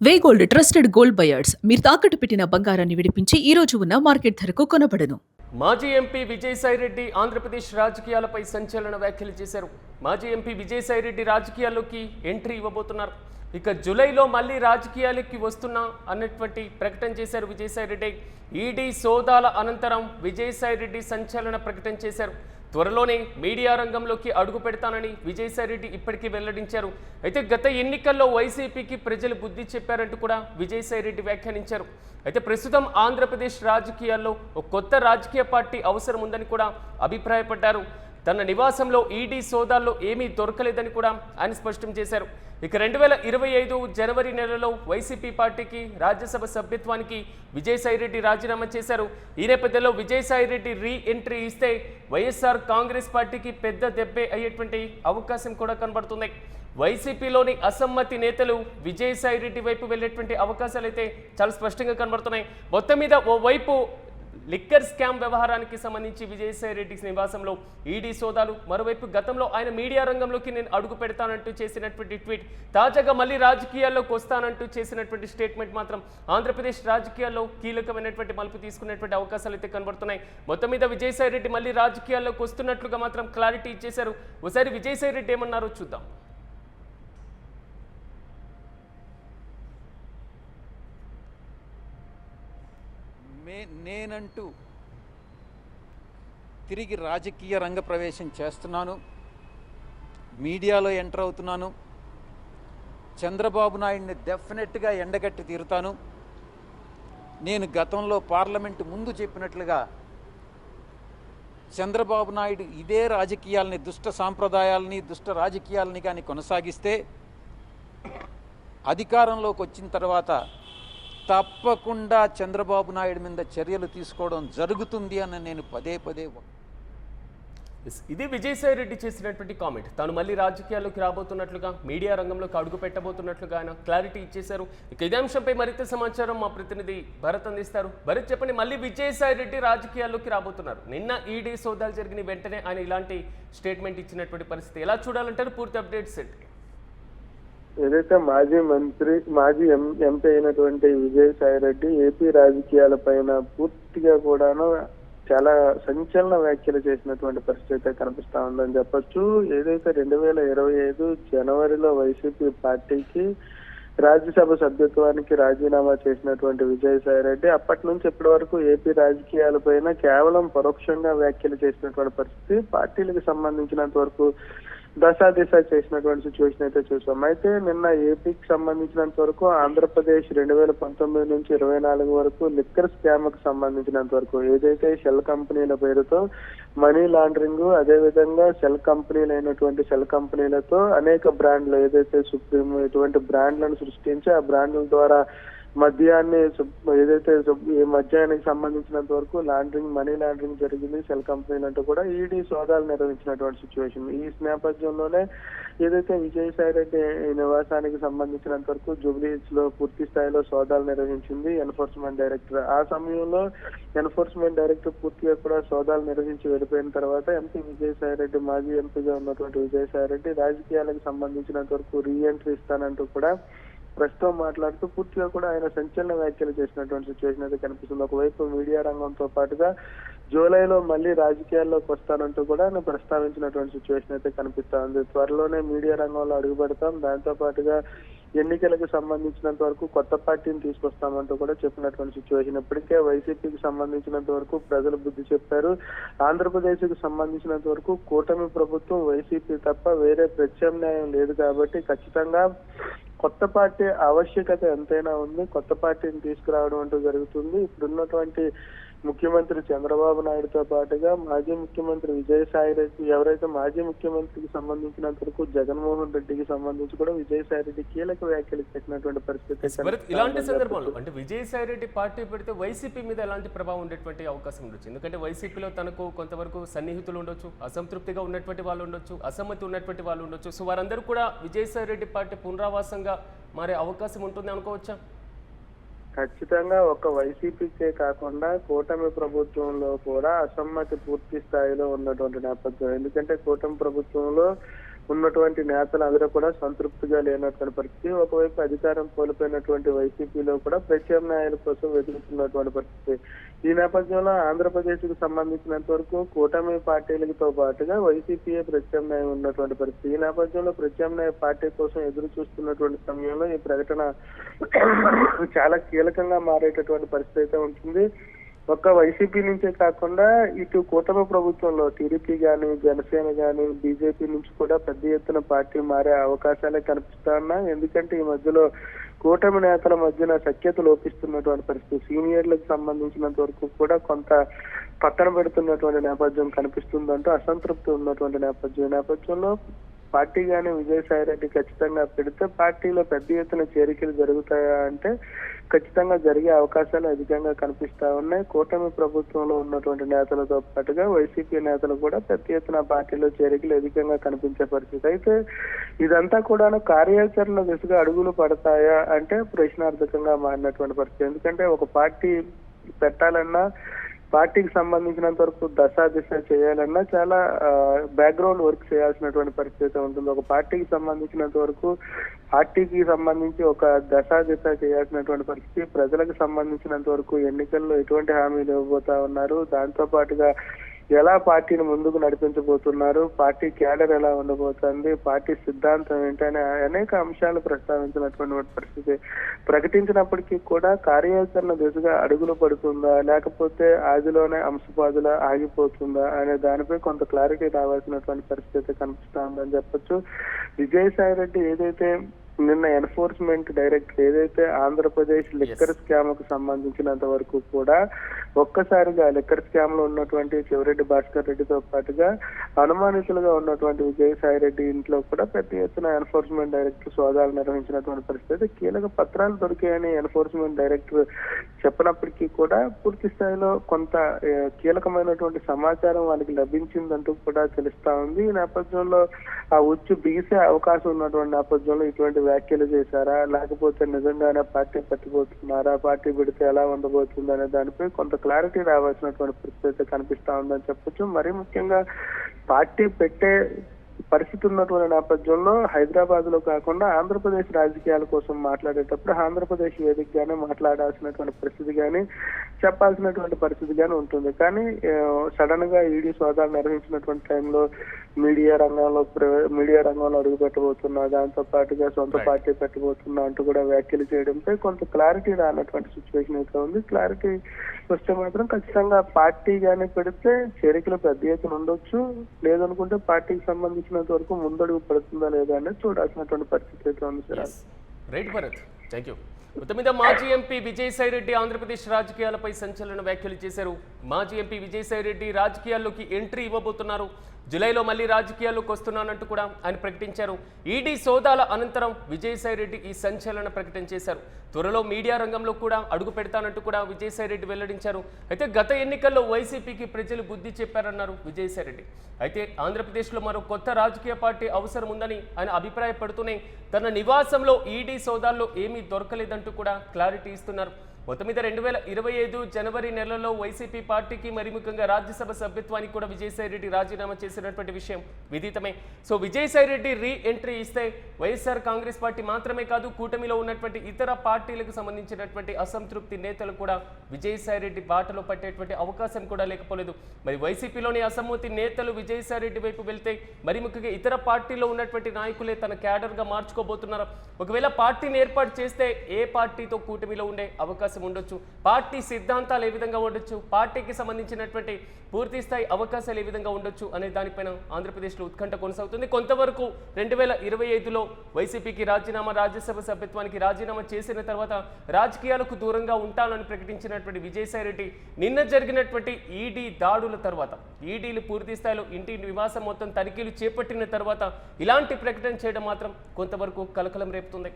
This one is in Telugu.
వేగోల్డ్ ట్రస్టెడ్ గోల్డ్ బయర్స్ మీరు తాకట్టు పెట్టిన బంగారాన్ని విడిపించి ఈ రోజు ఉన్న మార్కెట్ ధరకు కొనబడను. మాజీ ఎంపీ విజయసాయిరెడ్డి ఆంధ్రప్రదేశ్ రాజకీయాలపై సంచలన వ్యాఖ్యలు చేశారు. మాజీ ఎంపీ విజయసాయిరెడ్డి రాజకీయాల్లోకి ఎంట్రీ ఇవ్వబోతున్నారు. ఇక జూలైలో మళ్ళీ రాజకీయాలకి వస్తున్నా అన్నటువంటి ప్రకటన చేశారు విజయసాయిరెడ్డి. ఈడీ సోదాల అనంతరం విజయసాయిరెడ్డి సంచలన ప్రకటన చేశారు. త్వరలోనే మీడియా రంగంలోకి అడుగు పెడతానని విజయసాయిరెడ్డి ఇప్పటికీ వెల్లడించారు. అయితే గత ఎన్నికల్లో వైసీపీకి ప్రజలు బుద్ధి చెప్పారంటూ కూడా విజయసాయిరెడ్డి వ్యాఖ్యానించారు. అయితే ప్రస్తుతం ఆంధ్రప్రదేశ్ రాజకీయాల్లో ఒక కొత్త రాజకీయ పార్టీ అవసరం ఉందని కూడా అభిప్రాయపడ్డారు. తన నివాసంలో ఈడీ సోదాల్లో ఏమీ దొరకలేదని కూడా ఆయన స్పష్టం చేశారు. ఇక 2025 జనవరి నెలలో వైసీపీ పార్టీకి రాజ్యసభ సభ్యత్వానికి విజయసాయిరెడ్డి రాజీనామా చేశారు. ఈ నేపథ్యంలో విజయసాయిరెడ్డి రీ ఎంట్రీ ఇస్తే వైఎస్ఆర్ కాంగ్రెస్ పార్టీకి పెద్ద దెబ్బే అయ్యేటువంటి అవకాశం కూడా కనబడుతుంది. వైసీపీలోని అసమ్మతి నేతలు విజయసాయిరెడ్డి వైపు వెళ్ళేటువంటి అవకాశాలు అయితే చాలా స్పష్టంగా కనబడుతున్నాయి. మొత్తం మీద ఓవైపు లిక్కర్ స్కామ్ వ్యవహారానికి సంబంధించి విజయసాయిరెడ్డి నివాసంలో ఈడీ సోదాలు, మరోవైపు గతంలో ఆయన మీడియా రంగంలోకి నేను అడుగు పెడతానంటూ చేసినటువంటి ట్వీట్, తాజాగా మళ్ళీ రాజకీయాల్లోకి వస్తానంటూ చేసినటువంటి స్టేట్మెంట్ మాత్రం ఆంధ్రప్రదేశ్ రాజకీయాల్లో కీలకమైనటువంటి మలుపు తీసుకునేటువంటి అవకాశాలు అయితే కనబడుతున్నాయి. మొత్తం మీద విజయసాయిరెడ్డి మళ్ళీ రాజకీయాల్లోకి వస్తున్నట్లుగా మాత్రం క్లారిటీ ఇచ్చేశారు. ఒకసారి విజయసాయిరెడ్డి ఏమన్నారో చూద్దాం. నేనంటూ తిరిగి రాజకీయ రంగ ప్రవేశం చేస్తున్నాను, మీడియాలో ఎంటర్ అవుతున్నాను. చంద్రబాబు నాయుడిని డెఫినెట్గా ఎండగట్టి తీరుతాను. నేను గతంలో పార్లమెంటు ముందు చెప్పినట్లుగా చంద్రబాబు నాయుడు ఇదే రాజకీయాలని, దుష్ట సాంప్రదాయాలని, దుష్ట రాజకీయాలని కానీ కొనసాగిస్తే అధికారంలోకి వచ్చిన తర్వాత తప్పకుండా చంద్రబాబు నాయుడు మీద చర్యలు తీసుకోవడం జరుగుతుంది అని నేను పదే ఇది విజయసాయిరెడ్డి చేసినటువంటి కామెంట్. తాను మళ్ళీ రాజకీయాల్లోకి రాబోతున్నట్లుగా, మీడియా రంగంలోకి అడుగు పెట్టబోతున్నట్లుగా ఆయన క్లారిటీ ఇచ్చేశారు. ఇక ఇదే అంశంపై మరింత సమాచారం మా ప్రతినిధి భరత్ అందిస్తారు. భరత్, చెప్పండి, మళ్ళీ విజయసాయిరెడ్డి రాజకీయాల్లోకి రాబోతున్నారు. నిన్న ఈడీ సోదాలు జరిగిన వెంటనే ఆయన ఇలాంటి స్టేట్మెంట్ ఇచ్చినటువంటి పరిస్థితి ఎలా చూడాలంటారు? పూర్తి అప్డేట్స్ ఏంటి? ఏదైతే మాజీ ఎంపీ అయినటువంటి విజయసాయిరెడ్డి ఏపీ రాజకీయాలపైన పూర్తిగా కూడాను చాలా సంచలన వ్యాఖ్యలు చేసినటువంటి పరిస్థితి అయితే కనిపిస్తా ఉందని చెప్పొచ్చు. ఏదైతే 2025 జనవరిలో వైసీపీ పార్టీకి రాజ్యసభ సభ్యత్వానికి రాజీనామా చేసినటువంటి విజయసాయిరెడ్డి అప్పటి నుంచి ఇప్పటి వరకు ఏపీ రాజకీయాలపైన కేవలం పరోక్షంగా వ్యాఖ్యలు చేసినటువంటి పరిస్థితి, పార్టీలకు సంబంధించినంత వరకు దశాదిశ చేసినటువంటి సిచ్యువేషన్ అయితే చూసాం. అయితే నిన్న ఏపీకి సంబంధించినంత వరకు ఆంధ్రప్రదేశ్ 2019 నుంచి 24 వరకు లిక్కర్ స్కామ్ కు సంబంధించినంత వరకు ఏదైతే షెల్ కంపెనీల పేరుతో మనీ లాండరింగ్, అదేవిధంగా షెల్ కంపెనీలతో అనేక బ్రాండ్లు ఏదైతే సుప్రీం ఇటువంటి బ్రాండ్లను సృష్టించి ఆ బ్రాండ్ల ద్వారా మద్యానికి సంబంధించినంత వరకు మనీ లాండరింగ్ జరిగింది షెల్ కంపెనీలు అంటూ కూడా ఈడీ సోదాలు నిర్వహించినటువంటి సిచ్యువేషన్. ఈ నేపథ్యంలోనే ఏదైతే విజయసాయిరెడ్డి నివాసానికి సంబంధించినంత వరకు జూబ్లీ హిల్స్ లో పూర్తి స్థాయిలో సోదాలు నిర్వహించింది ఎన్ఫోర్స్మెంట్ డైరెక్టర్. ఆ సమయంలో ఎన్ఫోర్స్మెంట్ డైరెక్టర్ పూర్తిగా కూడా సోదాలు నిర్వహించి వెళ్ళిపోయిన తర్వాత ఎంపీ విజయసాయిరెడ్డి, మాజీ ఎంపీగా ఉన్నటువంటి విజయసాయిరెడ్డి రాజకీయాలకు సంబంధించినంత వరకు రీ ఎంట్రీ ఇస్తానంటూ కూడా ప్రస్తుతం మాట్లాడుతూ పూర్తిగా కూడా ఆయన సంచలన వ్యాఖ్యలు చేసినటువంటి సిచ్యువేషన్ అయితే కనిపిస్తుంది. ఒకవైపు మీడియా రంగంతో పాటుగా జూలైలో మళ్ళీ రాజకీయాల్లోకి వస్తానంటూ కూడా ఆయన ప్రస్తావించినటువంటి సిచ్యువేషన్ అయితే కనిపిస్తా ఉంది. త్వరలోనే మీడియా రంగంలో అడుగు పెడతాం, దాంతో పాటుగా ఎన్నికలకు సంబంధించినంత వరకు కొత్త పార్టీని తీసుకొస్తామంటూ కూడా చెప్పినటువంటి సిచ్యువేషన్. ఇప్పటికే వైసీపీకి సంబంధించినంత వరకు ప్రజలు బుద్ధి చెప్పారు. ఆంధ్రప్రదేశ్ కు సంబంధించినంత వరకు కూటమి ప్రభుత్వం వైసీపీ తప్ప వేరే ప్రత్యామ్నాయం లేదు కాబట్టి ఖచ్చితంగా కొత్త పార్టీ ఆవశ్యకత ఎంతైనా ఉంది. కొత్త పార్టీని తీసుకురావడం అంటూ జరుగుతుంది. ఇప్పుడున్నటువంటి ముఖ్యమంత్రి చంద్రబాబు నాయుడుతో పాటుగా మాజీ ముఖ్యమంత్రి విజయసాయిరెడ్డి, ఎవరైతే మాజీ ముఖ్యమంత్రికి సంబంధించినంత వరకు జగన్మోహన్ రెడ్డికి సంబంధించి కూడా విజయసాయిరెడ్డి కీలక వ్యాఖ్యలు పెట్టినటువంటి పరిస్థితి. ఇలాంటి సందర్భంలో అంటే విజయసాయిరెడ్డి పార్టీ పెడితే వైసీపీ మీద ఎలాంటి ప్రభావం ఉండేటువంటి అవకాశం ఉండొచ్చు? ఎందుకంటే వైసీపీలో తనకు కొంతవరకు సన్నిహితులు ఉండొచ్చు, అసంతృప్తిగా ఉన్నటువంటి వాళ్ళు ఉండొచ్చు, అసమ్మతి ఉన్నటువంటి వాళ్ళు ఉండొచ్చు. సో వారందరూ కూడా విజయసాయిరెడ్డి పార్టీ పునరావాసంగా మారే అవకాశం ఉంటుంది అనుకోవచ్చా? ఖచ్చితంగా ఒక వైసీపీకే కాకుండా కూటమి ప్రభుత్వంలో కూడా అసమ్మతి పూర్తి స్థాయిలో ఉన్నటువంటి నేపథ్యం. ఎందుకంటే కూటమి ప్రభుత్వంలో ఉన్నటువంటి నేతలు అందరూ కూడా సంతృప్తిగా లేనటువంటి పరిస్థితి. ఒకవైపు అధికారం కోల్పోయినటువంటి వైసీపీలో కూడా ప్రత్యామ్నాయాల కోసం వెతుకుతున్నటువంటి పరిస్థితి. ఈ నేపథ్యంలో ఆంధ్రప్రదేశ్ కు సంబంధించినంత వరకు కూటమి పార్టీలతో పాటుగా వైసీపీయే ప్రత్యామ్నాయం ఉన్నటువంటి పరిస్థితి. ఈ నేపథ్యంలో ప్రత్యామ్నాయ పార్టీ కోసం ఎదురు చూస్తున్నటువంటి సమయంలో ఈ ప్రకటన చాలా కీలకంగా మారేటటువంటి పరిస్థితి అయితే ఉంటుంది. ఒక్క వైసీపీ నుంచే కాకుండా ఇటు కూటమి ప్రభుత్వంలో టీడీపీ గాని, జనసేన గాని, బీజేపీ నుంచి కూడా పెద్ద ఎత్తున పార్టీ మారే అవకాశాలే కనిపిస్తా ఉన్నాయి. ఎందుకంటే ఈ మధ్యలో కూటమి నేతల మధ్యన సఖ్యత లోపిస్తున్నటువంటి పరిస్థితి. సీనియర్లకు సంబంధించినంత వరకు కూడా కొంత పక్కన పెడుతున్నటువంటి నేపథ్యం కనిపిస్తుందంటూ అసంతృప్తి ఉన్నటువంటి నేపథ్యం. ఈ నేపథ్యంలో పార్టీ గాని విజయసాయి రెడ్డి ఖచ్చితంగా పెడితే పార్టీలో పెద్ద ఎత్తున చేరికలు జరుగుతాయా అంటే ఖచ్చితంగా జరిగే అవకాశాలు అధికంగా కనిపిస్తా ఉన్నాయి. కూటమి ప్రభుత్వంలో ఉన్నటువంటి నేతలతో పాటుగా వైసీపీ నేతలు కూడా పెద్ద ఎత్తున పార్టీలో చేరికలు అధికంగా కనిపించే పరిస్థితి. అయితే ఇదంతా కూడా కార్యాచరణ దిశగా అడుగులు పడతాయా అంటే ప్రశ్నార్థకంగా మారినటువంటి పరిస్థితి. ఎందుకంటే ఒక పార్టీ పెట్టాలన్నా, పార్టీకి సంబంధించినంత వరకు దిశ చేయాలన్నా చాలా బ్యాక్గ్రౌండ్ వర్క్ చేయాల్సినటువంటి పరిస్థితి ఉంటుంది. ఒక పార్టీకి సంబంధించినంత వరకు పార్టీకి సంబంధించి ఒక దిశ చేయాల్సినటువంటి పరిస్థితి. ప్రజలకు సంబంధించినంత వరకు ఎన్నికల్లో ఎటువంటి హామీలు ఇవ్వబోతా ఉన్నారు, దాంతో పాటుగా ఎలా పార్టీని ముందుకు నడిపించబోతున్నారు, పార్టీ క్యాడర్ ఎలా ఉండబోతుంది, పార్టీ సిద్ధాంతం ఏంటనే అనేక అంశాలు ప్రస్తావించినటువంటి పరిస్థితి. ప్రకటించినప్పటికీ కూడా కార్యాచరణ దిశగా అడుగులు పడుతుందా లేకపోతే ఆదిలోనే అంశపాదులా ఆగిపోతుందా అనే దానిపై కొంత క్లారిటీ రావాల్సినటువంటి పరిస్థితి కనిపిస్తా ఉందని చెప్పొచ్చు. విజయసాయి రెడ్డి ఏదైతే నిన్న ఎన్ఫోర్స్మెంట్ డైరెక్టర్ ఏదైతే ఆంధ్రప్రదేశ్ లిక్కర్ స్కామ్ కు సంబంధించినంత వరకు కూడా ఒక్కసారిగా లిక్కర్ స్కామ్ లో ఉన్నటువంటి చెవిరెడ్డి భాస్కర్ రెడ్డితో పాటుగా అనుమానితులుగా ఉన్నటువంటి విజయసాయి రెడ్డి ఇంట్లో కూడా పెద్ద ఎత్తున ఎన్ఫోర్స్మెంట్ డైరెక్టర్ సోదాలు నిర్వహించినటువంటి పరిస్థితి. కీలక పత్రాలు దొరికాయని ఎన్ఫోర్స్మెంట్ డైరెక్టర్ చెప్పినప్పటికీ కూడా పూర్తి స్థాయిలో కొంత కీలకమైనటువంటి సమాచారం వాళ్ళకి లభించిందంటూ కూడా తెలుస్తా ఉంది. ఈ నేపథ్యంలో ఆ ఉచ్చు బిగిసే అవకాశం ఉన్నటువంటి నేపథ్యంలో ఇటువంటి వ్యాఖ్యలు చేశారా లేకపోతే నిజంగానే పార్టీ పట్టిపోతున్నారా, పార్టీ పెడితే ఎలా ఉండబోతుంది అనే దానిపై కొంత క్లారిటీ రావాల్సినటువంటి పరిస్థితి కనిపిస్తా ఉందని చెప్పొచ్చు. మరీ ముఖ్యంగా పార్టీ పెట్టే పరిస్థితి ఉన్నటువంటి నేపథ్యంలో హైదరాబాద్ లో కాకుండా ఆంధ్రప్రదేశ్ రాజకీయాల కోసం మాట్లాడేటప్పుడు ఆంధ్రప్రదేశ్ వేదికగానే మాట్లాడాల్సినటువంటి పరిస్థితి కానీ చెప్పాల్సినటువంటి పరిస్థితి కానీ ఉంటుంది. కానీ సడన్ గా ఈడీ సోదాలు నిర్వహించినటువంటి టైంలో మీడియా రంగంలో అడుగు పెట్టబోతున్నా, దాంతో పాటుగా సొంత పార్టీ పెట్టబోతున్నా అంటూ కూడా వ్యాఖ్యలు చేయడంపై కొంత క్లారిటీ రానటువంటి సిచ్యువేషన్ అయితే ఉంది. క్లారిటీ వస్తే మాత్రం ఖచ్చితంగా పార్టీ గానీ పెడితే చేరికలు పెద్ద ఎత్తున ఉండొచ్చు, లేదనుకుంటే పార్టీకి సంబంధించినంత వరకు ముందడుగు పడుతుందా లేదా అనేది చూడాల్సినటువంటి పరిస్థితి అయితే ఉంది sir. Right Bharat, thank you. మొత్తం మీద మాజీ ఎంపీ విజయసాయి రెడ్డి ఆంధ్రప్రదేశ్ రాజకీయాలపై సంచలన వ్యాఖ్యలు చేశారు. మాజీ ఎంపీ విజయసాయి రెడ్డి రాజకీయాల్లోకి ఎంట్రీ ఇవ్వబోతున్నారు. జూలైలో మళ్ళీ రాజకీయాల్లోకి వస్తున్నానంటూ కూడా ఆయన ప్రకటించారు. ఈడీ సోదాల అనంతరం విజయసాయి రెడ్డి ఈ సంచలన ప్రకటన చేశారు. త్వరలో మీడియా రంగంలో కూడా అడుగు పెడతానంటూ కూడా విజయసాయి రెడ్డి వెల్లడించారు. అయితే గత ఎన్నికల్లో వైసీపీకి ప్రజలు బుద్ధి చెప్పారన్నారు విజయసాయి రెడ్డి. అయితే ఆంధ్రప్రదేశ్లో మరో కొత్త రాజకీయ పార్టీ అవసరం ఉందని ఆయన అభిప్రాయపడుతూనే తన నివాసంలో ఈడీ సోదాల్లో ఏమీ దొరకలేదంటూ కూడా క్లారిటీ ఇస్తున్నారు. మొత్తం మీద 2025 జనవరి నెలలో వైసీపీ పార్టీకి మరి ముఖ్యంగా రాజ్యసభ సభ్యత్వానికి కూడా విజయసాయి రెడ్డి రాజీనామా చేసినటువంటి విషయం విదితమే. So Vijayasai Reddy re entry ఇస్తే వైఎస్ఆర్ కాంగ్రెస్ పార్టీ మాత్రమే కాదు, కూటమిలో ఉన్నటువంటి ఇతర పార్టీలకు సంబంధించినటువంటి అసంతృప్తి నేతలు కూడా విజయసాయి రెడ్డి బాటలో పట్టేటువంటి అవకాశం కూడా లేకపోలేదు. మరి వైసీపీలోని అసమ్మతి నేతలు విజయసాయి రెడ్డి వైపు వెళ్తే మరి ముఖ్యంగా ఇతర పార్టీలో ఉన్నటువంటి నాయకులే తన క్యాడర్గా మార్చుకోబోతున్నారు. ఒకవేళ పార్టీని ఏర్పాటు చేస్తే ఏ పార్టీతో కూటమిలో ఉండే అవకాశం ఉండొచ్చు, పార్టీ సిద్ధాంతాలు ఏ విధంగా ఉండొచ్చు, పార్టీకి సంబంధించినటువంటి పూర్తి స్థాయి అవకాశాలు ఏ విధంగా ఉండొచ్చు అనే దానిపైన ఆంధ్రప్రదేశ్లో ఉత్కంఠ కొనసాగుతుంది. కొంతవరకు 2025లో వైసీపీకి రాజ్యసభ సభ్యత్వానికి రాజీనామా చేసిన తర్వాత రాజకీయాలకు దూరంగా ఉంటానని ప్రకటించినటువంటి విజయసాయి రెడ్డి నిన్న జరిగినటువంటి ఈడీ దాడుల తర్వాత, ఈడీలు పూర్తి స్థాయిలో ఇంటి నివాసం మొత్తం తనిఖీలు చేపట్టిన తర్వాత ఇలాంటి ప్రకటన చేయడం మాత్రం కొంతవరకు కలకలం రేపుతుంది.